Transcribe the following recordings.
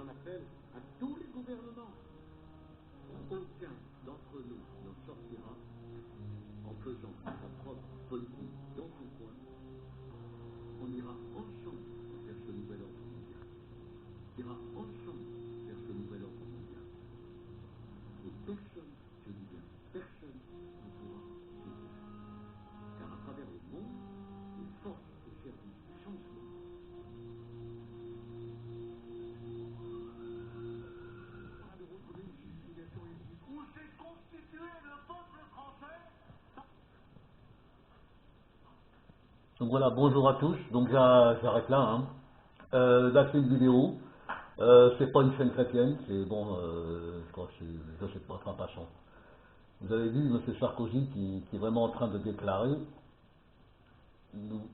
appel à tous les gouvernements. Aucun d'entre nous ne sortira en faisant sa propre politique dans son coin. On ira ensemble vers ce nouvel ordre mondial. On ira ensemble vers ce nouvel ordre mondial. Et personne, je dis bien, personne ne pourra sauver. Car à travers le monde, les forces au service du changement de retrouver une justification éthique. Où s'est constitué le peuple français? Donc voilà, bonjour à tous. Donc j'arrête là. Là c'est une vidéo. C'est pas une chaîne chrétienne. C'est bon, je crois que je sais pas, enfin passons. Vous avez vu M. Sarkozy qui est vraiment en train de déclarer: nous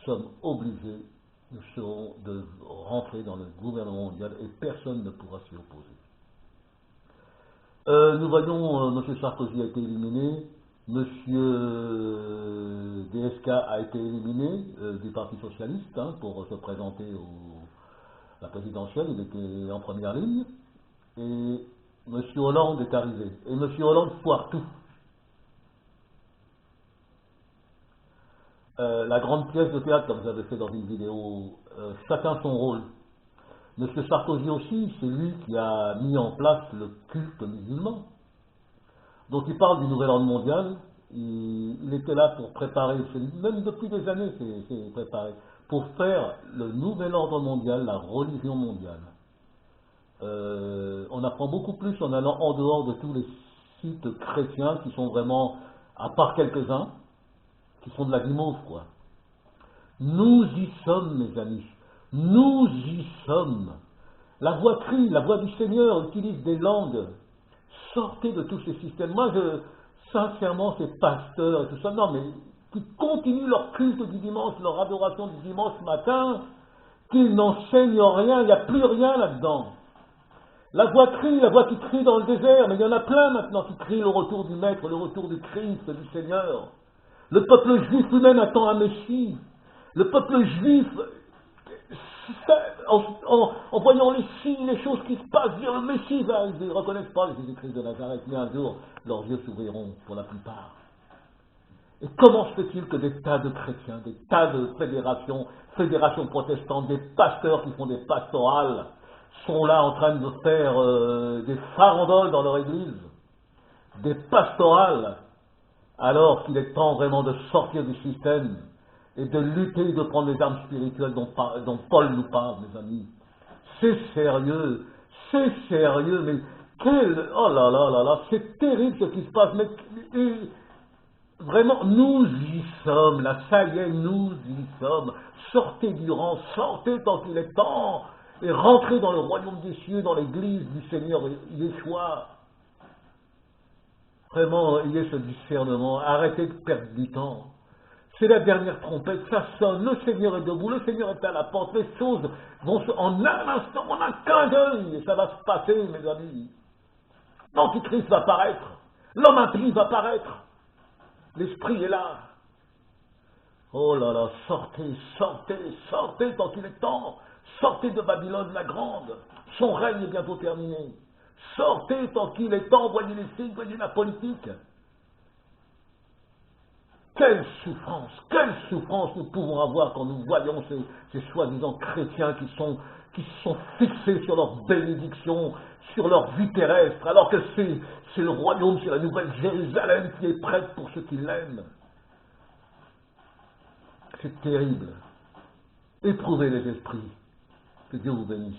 sommes obligés, nous serons de rentrer dans le gouvernement mondial et personne ne pourra s'y opposer. Nous voyons, M. Sarkozy a été éliminé, M. DSK a été éliminé du Parti Socialiste pour se présenter à la présidentielle, il était en première ligne, et M. Hollande est arrivé. Et M. Hollande foire tout. La grande pièce de théâtre, comme vous avez fait dans une vidéo, chacun son rôle. M. Sarkozy aussi, c'est lui qui a mis en place le culte musulman. Donc il parle du nouvel ordre mondial, il était là pour préparer, même depuis des années c'est préparé, pour faire le nouvel ordre mondial, la religion mondiale. On apprend beaucoup plus en allant en dehors de tous les sites chrétiens qui sont vraiment, à part quelques-uns, qui sont de la guimauve, quoi. Nous y sommes, mes amis, nous y sommes. La voix crie, la voix du Seigneur utilise des langues. Sortez de tous ces systèmes. Moi, sincèrement, ces pasteurs et tout ça, non, mais qui continuent leur culte du dimanche, leur adoration du dimanche matin, qu'ils n'enseignent rien, il n'y a plus rien là-dedans. La voix crie, la voix qui crie dans le désert, mais il y en a plein maintenant qui crient le retour du Maître, le retour du Christ, du Seigneur. Le peuple juif lui-même attend un Messie. Le peuple juif, en voyant les signes, les choses qui se passent, dire le Messie va arriver. Ils ne reconnaissent pas Jésus-Christ de Nazareth, mais un jour, leurs yeux s'ouvriront pour la plupart. Et comment se fait-il que des tas de chrétiens, des tas de fédérations protestantes, des pasteurs qui font des pastorales, sont là en train de faire des farandoles dans leur église, des pastorales, alors qu'il est temps vraiment de sortir du système et de lutter, de prendre les armes spirituelles dont Paul nous parle, mes amis. C'est sérieux, mais oh là là là là, c'est terrible ce qui se passe, mais vraiment, nous y sommes, là, ça y est, nous y sommes. Sortez du rang, sortez tant qu'il est temps, et rentrez dans le royaume des cieux, dans l'église du Seigneur Yeshua. Vraiment, ayez ce discernement, arrêtez de perdre du temps. C'est la dernière trompette, ça sonne, le Seigneur est debout, le Seigneur est à la porte, les choses vont en un instant, en un clin d'œil, et ça va se passer, mes amis. L'Antichrist va paraître, l'homme impie va paraître, l'Esprit est là. Oh là là, sortez, sortez, sortez tant qu'il est temps, sortez de Babylone la grande, son règne est bientôt terminé. Sortez tant qu'il est temps, voyez les signes, voyez la politique. Quelle souffrance nous pouvons avoir quand nous voyons ces soi-disant chrétiens qui sont fixés sur leur bénédiction, sur leur vie terrestre, alors que c'est le royaume, c'est la nouvelle Jérusalem qui est prête pour ceux qui l'aiment. C'est terrible. Éprouvez les esprits. Que Dieu vous bénisse.